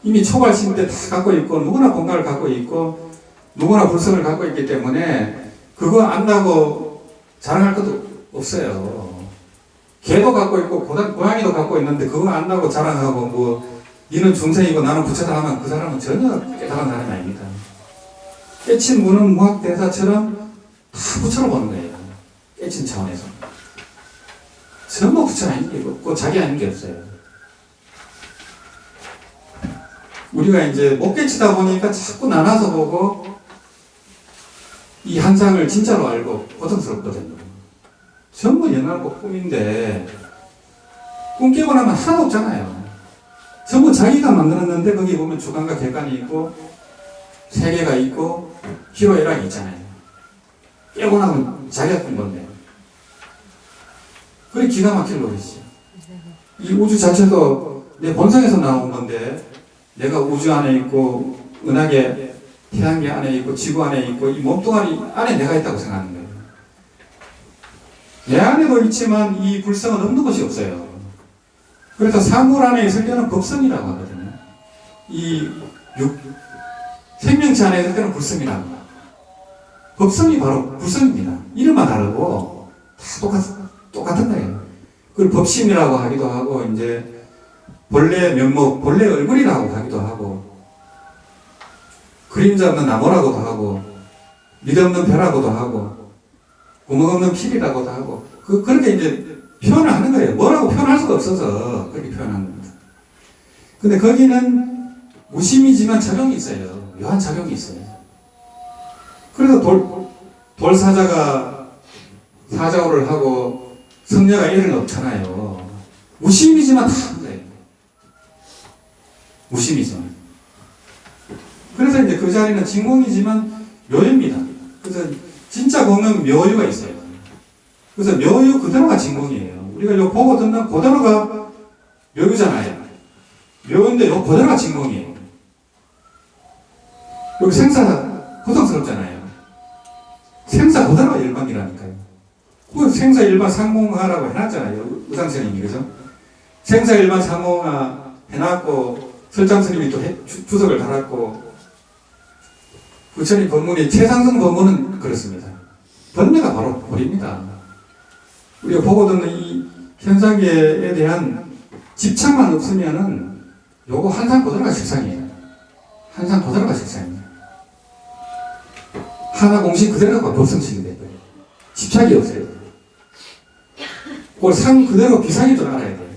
이미 초발심 때 다 갖고 있고 누구나 공간을 갖고 있고 누구나 불성을 갖고 있기 때문에 그거 안다고 자랑할 것도 없어요. 개도 갖고 있고 고양이도 갖고 있는데 그거 안다고 자랑하고 뭐 이는 중생이고 나는 부처다 하면 그 사람은 전혀 깨달은 사람이 아닙니다. 깨친 무는 무학대사처럼 다 부처로 보는 거예요. 깨친 차원에서. 전부 부처 아닌 게 없고 자기 아닌 게 없어요. 우리가 이제 못 깨치다 보니까 자꾸 나눠서 보고 이 한상을 진짜로 알고 고통스럽거든요. 전부 연하고 꿈인데 꿈 깨고 나면 하나도 없잖아요. 전부 자기가 만들었는데 거기 보면 주관과 객관이 있고 세계가 있고 희로애락이 있잖아요. 깨고 나면 자기가 꾼 건데 그게 기가 막힐 노릇이죠. 이 우주 자체도 내 본성에서 나온 건데 내가 우주 안에 있고 은하계 태양계 안에 있고 지구 안에 있고 이 몸뚱아리 안에 내가 있다고 생각하는 거예요. 내 안에도 있지만 이 불성은 없는 것이 없어요. 그래서 사물 안에 있을 때는 법성이라고 하거든요. 이 생명체 안에 있을 때는 불성이라고 합니다. 법성이 바로 불성입니다. 이름만 다르고 다 똑같은 거예요. 그걸 법심이라고 하기도 하고 이제 본래 면목, 본래 얼굴이라고 하기도 하고 그림자 없는 나무라고도 하고 밑 없는 별하고도 하고 구멍 없는 필이라고도 하고 그렇게 이제 표현을 하는 거예요. 뭐라고 표현할 수가 없어서 그렇게 표현하는 겁니다. 근데 거기는 무심이지만 작용이 있어요. 묘한 작용이 있어요. 그래서 돌사자가 사자오를 하고 성녀가 애를 넣잖아요. 무심이지만 다 하는 거예요. 무심이지만. 그래서 이제 그 자리는 진공이지만 묘유입니다. 그래서 진짜 공은 묘유가 있어요. 그래서 묘유 그대로가 진공이에요. 우리가 이거 보고 듣는 그대로가 묘유잖아요. 묘유인데 요 그대로가 진공이에요. 여기 생사 고통스럽잖아요. 생사 그대로가 일반이라니까요. 그 생사 일반 상공하라고 해놨잖아요. 의상스님이 그죠? 생사 일반 상공하 해놨고 설장스님이 또 주석을 달았고 부처님 법문이 최상승 법문은 그렇습니다. 번뇌가 바로 불입니다. 우리가 보고 듣는 이 현상계에 대한 집착만 없으면은 요거 한상 그대로가 실상이에요. 한상 그대로가 실상이에요. 하나 공식 그대로가 법성식이 돼요. 집착이 없어요. 그걸 상 그대로 비상인 줄 알아야 돼요.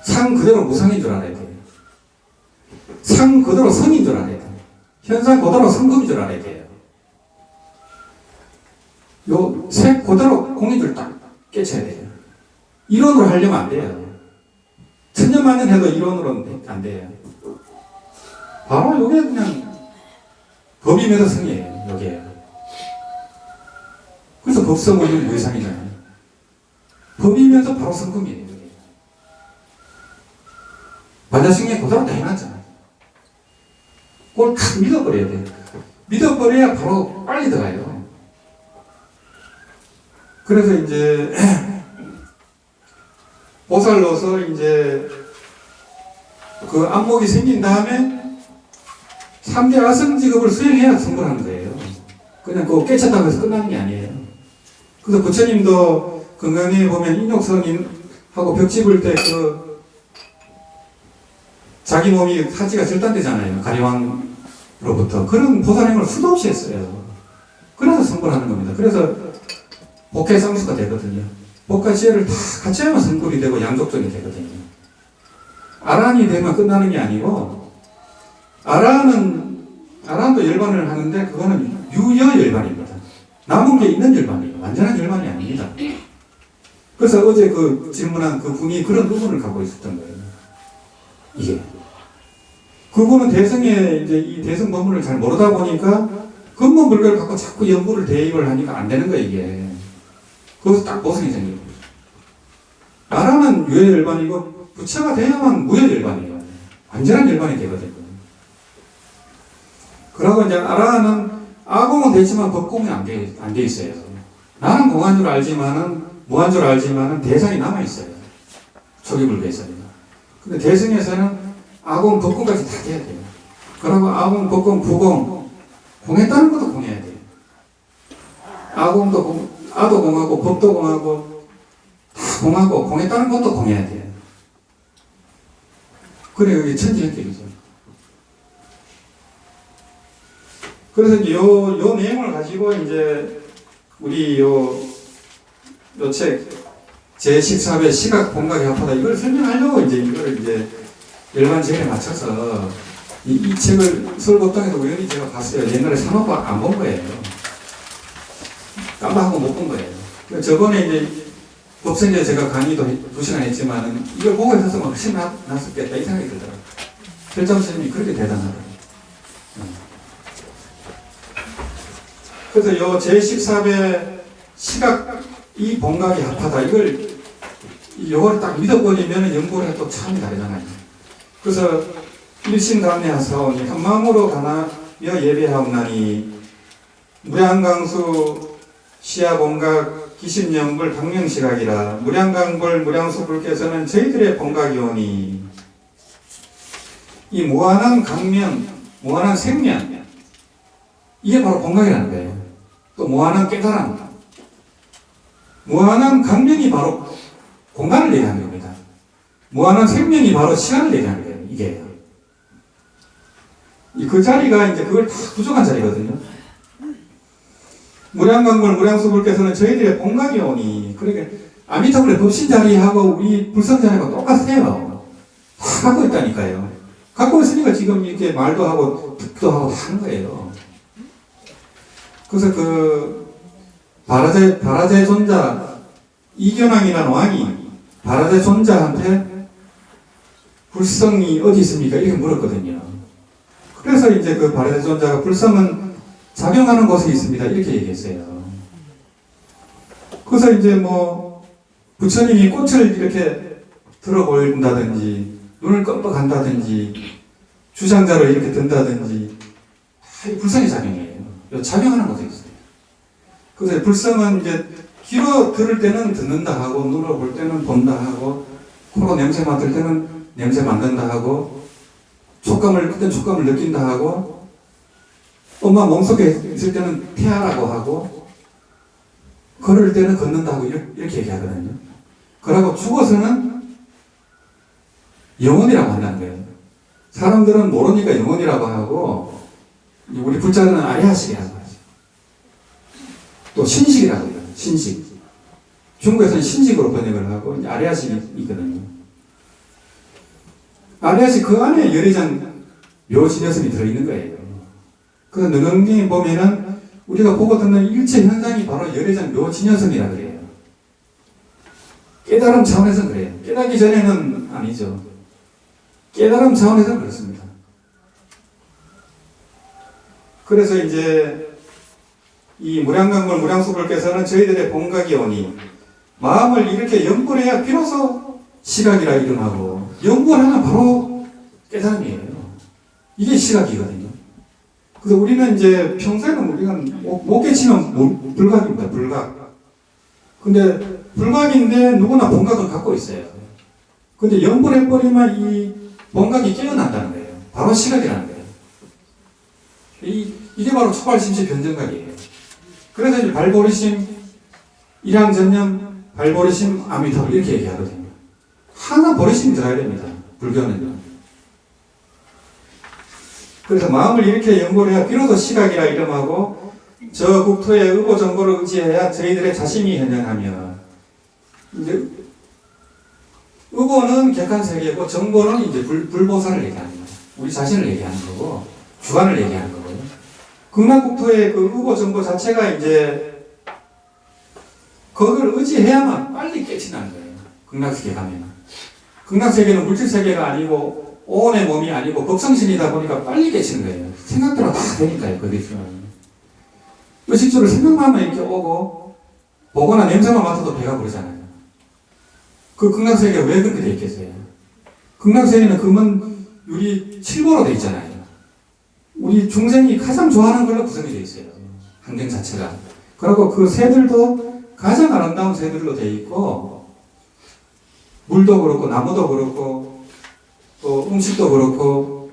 상 그대로 무상인 줄 알아야 돼요. 상 그대로 성인 줄 알아야 돼요. 현상 그대로 성금인 줄 알아야 돼요. 요 색 그대로 공인 줄 딱 깨쳐야 돼요. 이론으로 하려면 안 돼요. 천년만년 해도 이론으로는 안 돼요. 바로 요게 그냥 법이면서 성이에요. 요게. 그래서 법성은 무의상이잖아요. 법이면서 바로 성금이에요. 요게. 반야승에 그대로 다 해놨잖아요. 그걸 탁 믿어버려야 돼요. 믿어버려야 바로 빨리 들어가요. 그래서 이제 보살로서 이제 그 안목이 생긴 다음에 3대 아성직업을 수행해야 성불하는 거예요. 그냥 그거 깨쳤다고 해서 끝나는 게 아니에요. 그래서 부처님도 건강에 보면 인욕선인하고 벽 집을 때 그 자기 몸이 하지가 절단되잖아요. 가리왕으로부터. 그런 보살행을 수도 없이 했어요. 그래서 성불하는 겁니다. 그래서 복해성수가 되거든요. 복과 지혜를 다 같이 하면 성불이 되고 양족적이 되거든요. 아란이 되면 끝나는 게 아니고 아란도 열반을 하는데 그거는 유여 열반입니다. 남은 게 있는 열반이에요. 완전한 열반이 아닙니다. 그래서 어제 그 질문한 그 분이 그런 부분을 갖고 있었던 거예요. 이게. 그분은 대성의 이제 이 대성 법문을 잘 모르다 보니까 근본 불교를 갖고 자꾸 연구를 대입을 하니까 안 되는 거예요, 이게. 거기서 딱 보성이 생기는 거예요. 아란은 유여 열반이고 부처가 돼야만 무여 열반이에요. 완전한 열반이 되거든요. 그러고 이제 아란은 아공은 되지만 법공이 안 돼 있어요. 나는 공한 줄 알지만은 무한 줄 알지만은 대상이 남아 있어요. 초기 불교에서는. 근데 대승에서는 아공, 덕공까지 다 돼야 돼요. 그러고 아공, 덕공, 부공, 공했다는 것도 공해야 돼요. 아공도 공, 아도 공하고 법도 공하고 다 공하고 공했다는 것도 공해야 돼요. 그래 이게 천지연결이죠. 그래서 이제 요 내용을 가지고 이제 우리 요 책 제14회 시각 본각이 합하다 이걸 설명하려고 이제 이걸 이제 열반지행에 맞춰서 이 책을 서울법당에서 우연히 제가 봤어요. 옛날에 사놓고 안 본 거예요. 깜빡하고 못 본 거예요. 저번에 이제 법생제 제가 강의도 2시간 했지만은 이걸 보고 있었으면 훨씬 낫었겠다 이 생각이 들더라고요. 철장 선생님이 그렇게 대단하더라고요. 그래서 요 제14회 시각 이 본각이 합하다 요걸 딱 믿어버리면 연구를 또 참이 다르잖아요. 그래서 일심감례하사오니 한마음으로 가나며 예배하옵나니 무량강수 시야 본각 기신영불 강명시각이라 무량강불 무량수불께서는 저희들의 본각이오니 이 무한한 강명 무한한 생명 이게 바로 본각이라는 거예요. 또 무한한 깨달음 무한한 강명이 바로 공간을 얘기하는 겁니다. 무한한 생명이 바로 시간을 얘기하는 거예요. 이게 그 자리가 이제 그걸 다 부족한 자리거든요. 무량강불 무량수불께서는 저희들의 본각이 오니 그러니까 아미타불의 법신 자리하고 우리 불성 자리하고 똑같아요. 다 갖고 있다니까요. 갖고 있으니까 지금 이렇게 말도 하고 듣도 하고 다 하는 거예요. 그래서 그 바라제 존자 이견왕이라는 왕이 바라제 존자한테 불성이 어디 있습니까? 이렇게 물었거든요. 그래서 이제 그 바라제 존자가 불성은 작용하는 곳에 있습니다. 이렇게 얘기했어요. 그래서 이제 뭐 부처님이 꽃을 이렇게 들어보인다든지 눈을 껌뻑한다든지 주장자로 이렇게 든다든지 다 불성의 작용이에요. 작용하는 곳에 있어요. 그래서 불성은 이제 귀로 들을 때는 듣는다 하고 눈으로 볼 때는 본다 하고 코로 냄새 맡을 때는 냄새 맡는다 하고 그때 촉감을 느낀다 하고 엄마 몸속에 있을 때는 태아라고 하고 걸을 때는 걷는다 하고 이렇게 얘기하거든요. 그러고 죽어서는 영혼이라고 한다는 거예요. 사람들은 모르니까 영혼이라고 하고 우리 불자들은 아리아식이라고 하죠. 또 신식이라고 해요. 신식. 중국에서는 신식으로 번역을 하고 이제 아리아식이 있거든요. 아리아식 그 안에 열애장 묘진여선이 들어있는 거예요. 그래서 능엄경에 보면은 우리가 보고 듣는 일체 현상이 바로 열애장 묘진여선이라 그래요. 깨달음 차원에서는 그래요. 깨닫기 전에는 아니죠. 깨달음 차원에서는 그렇습니다. 그래서 이제 이 무량강불 무량수불께서는 저희들의 본각이 오니 마음을 이렇게 연불해야 비로소 시각이라 이름하고 연불하면 바로 깨달음이에요. 이게 시각이거든요. 그래서 우리는 이제 평소에는 우리가 못 깨치면 불각입니다. 불각. 근데 불각인데 누구나 본각을 갖고 있어요. 근데 연불해버리면 이 본각이 깨어난다는 거예요. 바로 시각이라는 거예요. 이게 바로 초발심시 변정각이에요. 그래서 이제 발보리심, 일항전념, 발보리심, 아미타불 이렇게 얘기하거든요. 하나 보리심이 들어야 됩니다. 불교는요. 그래서 마음을 이렇게 연골해야 비로소 시각이라 이름하고 저 국토의 의보 정보를 의지해야 저희들의 자신이 현현하며 이제 의보는 객관세계고 정보는 이제 불보살을 얘기하는 거예요. 우리 자신을 얘기하는 거고 주관을 얘기하는 거고요. 극락국토의 그 의보 정보 자체가 이제 그걸 의지해야만 빨리 깨친다는 거예요. 극락세계 가면. 극락세계는 물질세계가 아니고 오온의 몸이 아니고 법성신이다 보니까 빨리 깨치는 거예요. 생각대로 다 되니까요. 거기서는. 의식주를 생각만 하면 이렇게 오고 보거나 냄새만 맡아도 배가 부르잖아요. 그 극락세계가 왜 그렇게 돼 있겠어요? 극락세계는 금은 유리 7보로 돼 있잖아요. 우리 중생이 가장 좋아하는 걸로 구성이 되어 있어요. 환경 자체가. 그리고 그 새들도 가장 아름다운 새들로 되어 있고 물도 그렇고 나무도 그렇고 또 음식도 그렇고.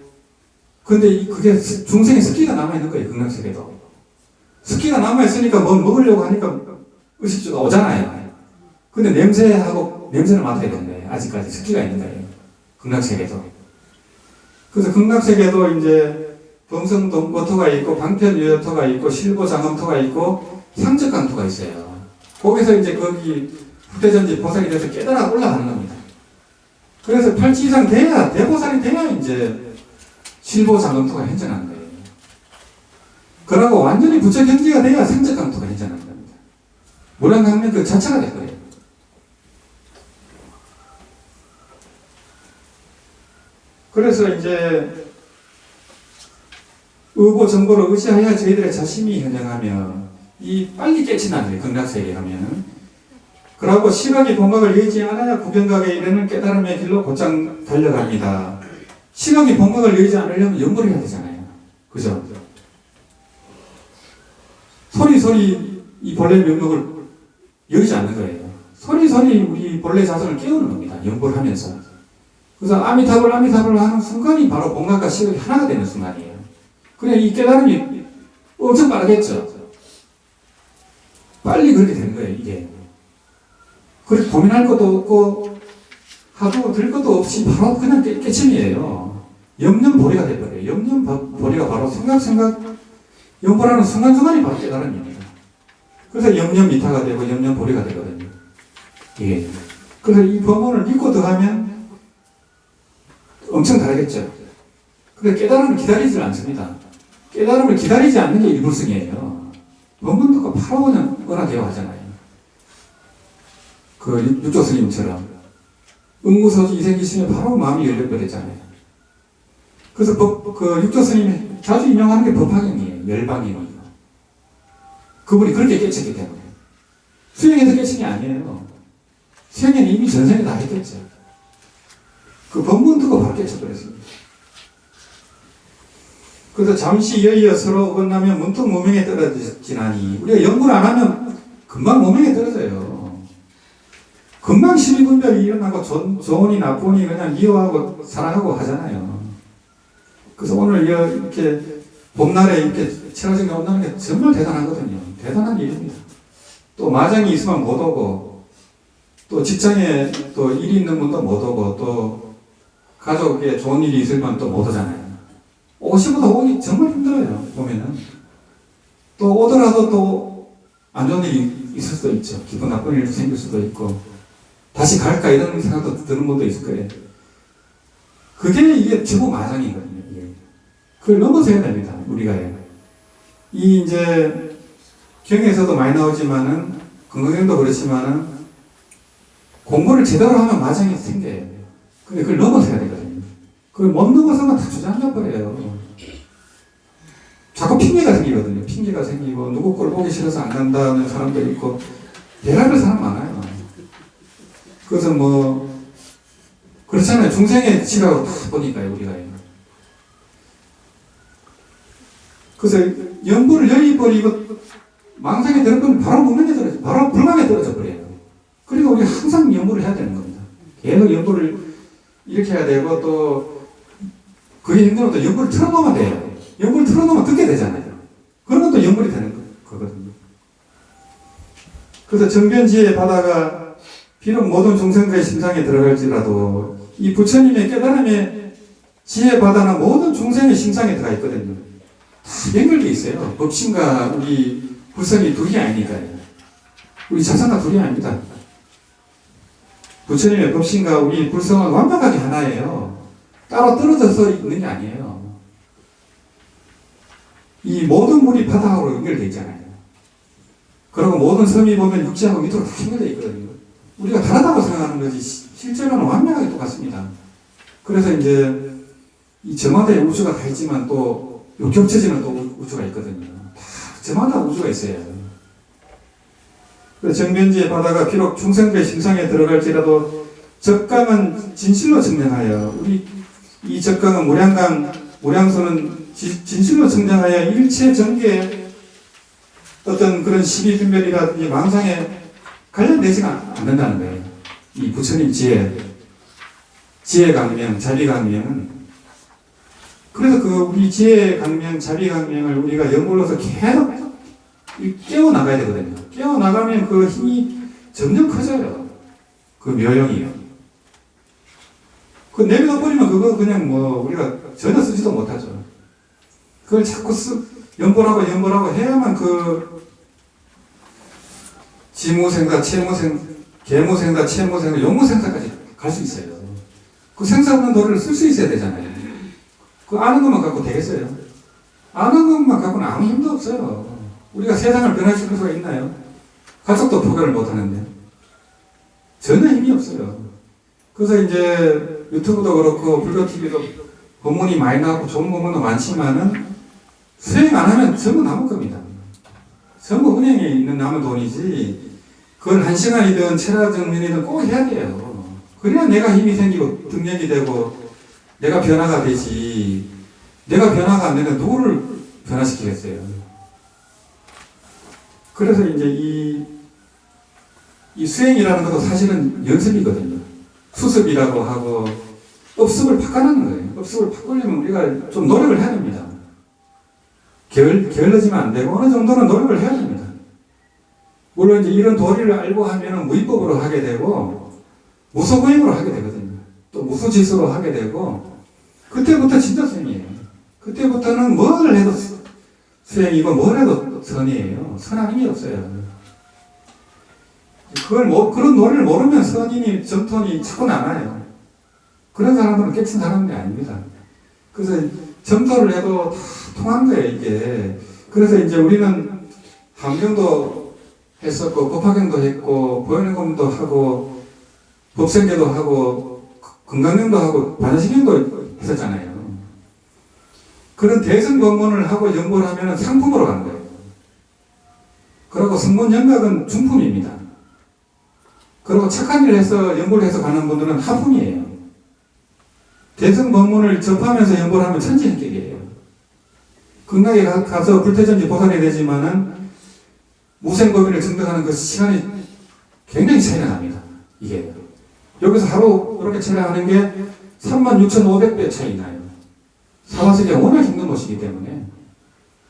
근데 그게 중생의 습기가 남아있는 거예요, 극락세계도. 습기가 남아있으니까 뭐 먹으려고 하니까 의식주가 오잖아요. 근데 냄새는 맡아야 되는 거예요. 아직까지 습기가 있는 거예요. 극락세계도. 그래서 극락세계도 이제 범성동고토가 있고, 방편유효토가 있고, 실보장엄토가 있고, 상적강토가 있어요. 거기서 이제 거기 후대전지 보살이 돼서 깨달아 올라가는 겁니다. 그래서 팔찌 이상 돼야, 대보살이 돼야 이제 실보장엄토가 현존하는 거예요. 그러고 완전히 부처 경지가 돼야 상적강토가 현존하는 겁니다. 무량강면 그 자체가 될 거예요. 그래서 이제 의고 정보를 의지하여 저희들의 자신이 현행하며 이 빨리 깨친다는 거예요. 극락세계 하면은. 그러고 시각이 본각을 여의지 않아야 구경각에 이르는 깨달음의 길로 곧장 달려갑니다. 시각이 본각을 여의지 않으려면 연구를 해야 되잖아요. 그죠? 소리 이 본래 명목을 여의지 않는 거예요. 소리 우리 본래 자성을 깨우는 겁니다. 연구를 하면서. 그래서 아미타불 하는 순간이 바로 본각과 시각이 하나가 되는 순간이에요. 그래 이 깨달음이 엄청 빠르겠죠. 빨리 그렇게 되는 거예요, 이게. 그렇게 고민할 것도 없고 하도 들 것도 없이 바로 그냥 깨침이에요. 염념보리가 돼버려요. 염념보리가 바로 생각 연보라는 순간순간이 바로 깨달음입니다. 그래서 염념미타가 되고 염념보리가 되거든요. 예. 그래서 이 법문을 믿고 들어가면 엄청 다르겠죠. 근데 깨달음을 기다리질 않습니다. 깨달음을 기다리지 않는 게 일불승이에요. 법문 듣고 바로 그냥 은하계요 하잖아요. 그 육조 스님처럼 응무서지 이생기시면 바로 마음이 열려버렸잖아요. 그래서 그 육조 스님이 자주 인용하는 게 법화경이에요. 열방경이에요. 그분이 그렇게 깨쳤기 때문에. 수행해서 깨친 게 아니에요. 수행에는 이미 전생에 다 했겠죠. 그 법문 듣고 바로 깨쳐버렸습니다. 그래서 잠시 여의어 서로 어긋나면 문득 무명에 떨어지나니 우리가 연구를 안 하면 금방 무명에 떨어져요. 금방 시비분별이 일어나고 좋으니 나쁘니 그냥 미워하고 사랑하고 하잖아요. 그래서 오늘 이렇게 봄날에 이렇게 체라정이 온다는 게 정말 대단하거든요. 대단한 일입니다. 또 마장이 있으면 못 오고 또 직장에 또 일이 있는 분도 못 오고 또 가족에 좋은 일이 있으면 또 못 오잖아요. 오시보다 오기 정말 힘들어요. 보면은 또 오더라도 또 안 좋은 일이 있을 수도 있죠. 기분 나쁜 일도 생길 수도 있고 다시 갈까 이런 생각도 드는 분도 있을 거예요. 그게 이게 전부 마장이거든요. 그걸 넘어서야 됩니다. 우리가. 이 이제 경에서도 많이 나오지만은 건강경도 그렇지만은 공부를 제대로 하면 마장이 생겨요. 근데 그걸 넘어서야 되거든요. 그걸 못 넘어서면 다 주저앉아 버려요. 자꾸 핑계가 생기거든요. 핑계가 생기고 누구 꼴 보기 싫어서 안 간다는 사람도 있고 별의별 사람 많아요. 그래서 뭐 그렇잖아요. 중생의 지각을 보니까요. 우리가. 그래서 연부를 여의버리고 망상에 들어가면 바로 무명에 떨어져, 바로 불망에 떨어져 버려요. 그리고 우리 항상 연부를 해야 되는 겁니다. 계속 연부를 이렇게 해야 되고 또 그게 힘들면 또 연부를 틀어놓으면 돼요. 연부를 틀어놓으면 듣게 되잖아요. 그러면 또 연불이 되는 거거든요. 그래서 정변지혜 바다가 비록 모든 중생들의 심상에 들어갈지라도 이 부처님의 깨달음의 지혜 바다는 모든 중생의 심상에 들어가 있거든요. 다 연결되어 있어요. 법신과 우리 불성이 둘이 아니니까요. 우리 자성과 둘이 아닙니다. 부처님의 법신과 우리 불성은 완벽하게 하나예요. 따로 떨어져서 있는 게 아니에요. 이 모든 물이 바다하고 연결되어 있잖아요. 그리고 모든 섬이 보면 육지하고 밑으로 다 연결되어 있거든요. 우리가 다르다고 생각하는 거지 실제로는 완벽하게 똑같습니다. 그래서 이제 이 저마다의 우주가 다 있지만 또 겹쳐지는 또 우주가 있거든요. 다 저마다 우주가 있어요. 그래서 정변지의 바다가 비록 중생들의 심상에 들어갈지라도 적강은 진실로 증명하여 우리 이 적강은 무량소는 진실로 증명하여 일체 전개에 어떤 그런 시비분별이라든지 망상에 관련되지가 않는다는 거예요. 이 부처님 지혜. 지혜강명, 자비강명은 그래서 그 우리 지혜강명, 자비강명을 우리가 연골로서 계속 깨워나가야 되거든요. 깨워나가면 그 힘이 점점 커져요. 그 묘용이요. 그 내비둬 버리면 그거 그냥 뭐 우리가 전혀 쓰지도 못하죠. 그걸 자꾸 연골하고 해야만 그 지무생사, 계무생사, 채무생사, 용무생사까지 갈 수 있어요. 그 생사 없는 도리를 쓸 수 있어야 되잖아요. 그 아는 것만 갖고 되겠어요? 아는 것만 갖고는 아무 힘도 없어요. 우리가 세상을 변화시킬 수가 있나요? 가족도 포기를 못 하는데. 전혀 힘이 없어요. 그래서 이제 유튜브도 그렇고 불교TV도 법문이 많이 나오고 좋은 법문도 많지만은 수행 안 하면 전부 남을 겁니다. 전부 은행에 있는 남은 돈이지 그걸 1시간이든 체라정면이든 꼭 해야 돼요. 그래야 내가 힘이 생기고 등력이 되고 내가 변화가 되지. 내가 변화가 안 되면 누구를 변화시키겠어요. 그래서 이제 이 수행이라는 것도 사실은 연습이거든요. 수습이라고 하고 업습을 바꿔놓는 거예요. 업습을 바꾸려면 우리가 좀 노력을 해야 됩니다. 게을러지면 안 되고 어느 정도는 노력을 해야 됩니다. 물론 이제 이런 도리를 알고 하면은 무위법으로 하게 되고 무소고행으로 하게 되거든요. 또 무소지수로 하게 되고 그때부터 진짜 수행이에요. 그때부터는 뭘 해도 수행이고 뭘 해도 선이에요. 선한 힘이 없어요. 그런 노래를 모르면 선인이 정톤이 자꾸 나와요. 그런 사람들은 깨친 사람들이 아닙니다. 그래서 점토를 해도 다 통한 거예요, 이게. 그래서 이제 우리는 함경도 했었고, 법화경도 했고, 보현행검도 하고, 법생계도 하고, 건강경도 하고, 반야식경도 했었잖아요. 그런 대승 법문을 하고 연구를 하면 상품으로 가는 거예요. 그리고 성문 연각은 중품입니다. 그리고 착한 일을 해서 연구를 해서 가는 분들은 하품이에요. 대승 법문을 접하면서 연구를 하면 천지인격이에요. 극락에 가서 불태전지 보살이 되지만은 무생법인을 증득하는 그 시간이 굉장히 차이가 납니다. 이게. 여기서 하루 이렇게 체라하는 게 36,500배 차이 나요. 사화석이 워낙 힘든 곳이기 때문에,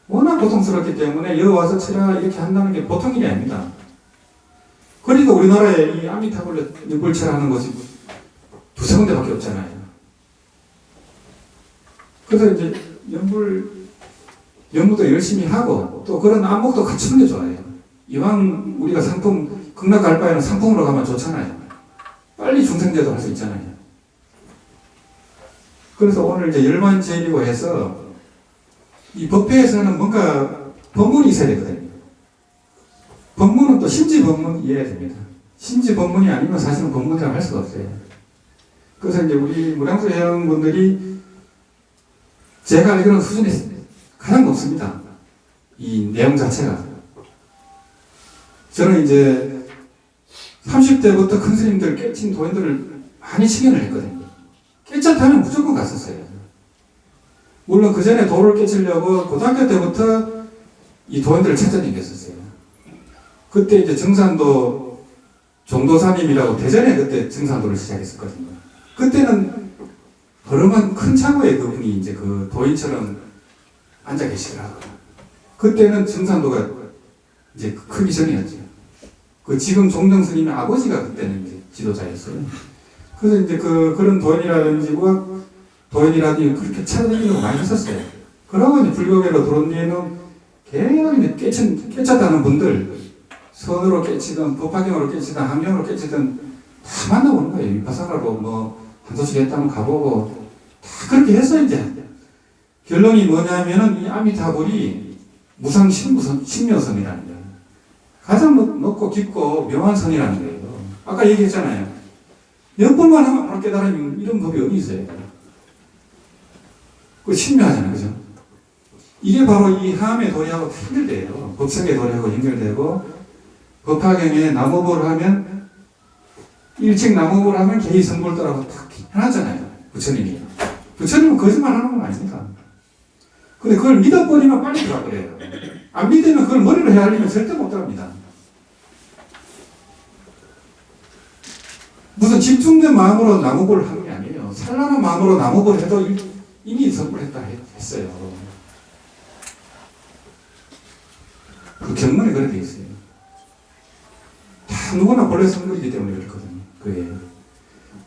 워낙 고통스럽기 때문에 여기 와서 체라 이렇게 한다는 게 보통 일이 아닙니다. 그러니까 우리나라에 이 아미타불 연불체라는 것이 두세 군데밖에 없잖아요. 그래서 이제 연구도 열심히 하고 또 그런 안목도 갖추는 게 좋아요. 이왕 우리가 상품, 극락 갈 바에는 상품으로 가면 좋잖아요. 빨리 중생제도 할 수 있잖아요. 그래서 오늘 이제 열만제일이고 해서 이 법회에서는 뭔가 법문이 있어야 되거든요. 법문은 또 심지법문 이해해야 됩니다. 심지법문이 아니면 사실은 법문이라고 할 수가 없어요. 그래서 이제 우리 무량수 회원분들이 제가 알기로는 수준이 가장 높습니다. 이 내용 자체가. 저는 이제 30대부터 큰 스님들, 깨친 도인들을 많이 치견을 했거든요. 깨쳤다면 무조건 갔었어요. 물론 그 전에 도를 깨치려고 고등학교 때부터 이 도인들을 찾아다녔었어요. 그때 이제 정산도 종도사님이라고 대전에 그때 정산도를 시작했었거든요. 그때는 허름한 큰 차고에 그분이 이제 그 도인처럼 앉아 계시더라고요. 그때는 정산도가 이제 크기 전이었죠. 그 지금 종정 스님의 아버지가 그때는 이제 지도자였어요. 그래서 이제 그런 도인이라든지 우학 도인이라든지 그렇게 찾아다니려고 많이 했었어요. 그러고 이제 불교계로 들어온 뒤에는 계속 깨쳤다는 분들, 선으로 깨치든 법화경으로 깨치든 함경으로 깨치든 다 만나보는 거예요. 위파사라로 뭐 한 소식 했다면 가보고 다 그렇게 했어요. 이제 결론이 뭐냐면은 이 아미타불이 무상 신묘선이라는 거예요. 가장 높고 깊고 묘한 선이라는 거예요. 아까 얘기했잖아요. 몇 번만 하면 바로 깨달으면 이런 법이 어디 있어요? 그 신묘하잖아요. 그죠? 이게 바로 이 함의 도리하고 연결돼요. 법성의 도리하고 연결되고 법화경에 나무보를 하면 일찍 나무보를 하면 개의 성불도라고 딱 해놨잖아요. 부처님이. 부처님은 거짓말 하는 건 아닙니다. 근데 그걸 믿어버리면 빨리 들어가버려요. 안 믿으면 그걸 머리로 헤아리면 절대 못 들어갑니다. 무슨 집중된 마음으로 나무보를 하는 게 아니에요. 찬란한 마음으로 나무를 해도 이미 성불했다 했어요. 그 경문에 그래 돼 있어요. 다 누구나 본래 성불이기 때문에 그렇거든요. 그게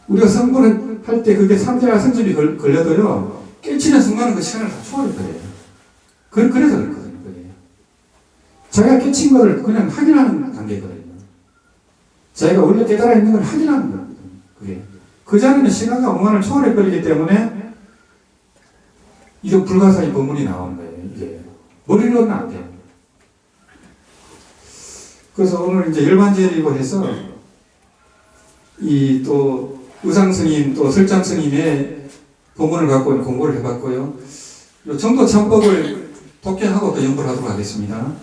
우리가 성불을 할 때 그게 삼재와 성질이 걸려도요, 깨치는 순간은 그 시간을 다 초월해버려요. 그래서 그렇거든요. 그게 자기가 깨친 것을 그냥 확인하는 단계거든요. 자기가 원래 깨달아 있는 걸 확인하는 거거든요. 그게 그 자리는 시간과 공간을 초월해버리기 때문에 이거 불가사의 법문이 나오는 거예요. 이게 머리로는 안 돼요. 그래서 오늘 이제 열반제리고 해서 이 또 의상 스님 또 설장 스님의 법문을 갖고 공부를 해봤고요. 정도 참법을 독해하고 또 연구를 하도록 하겠습니다.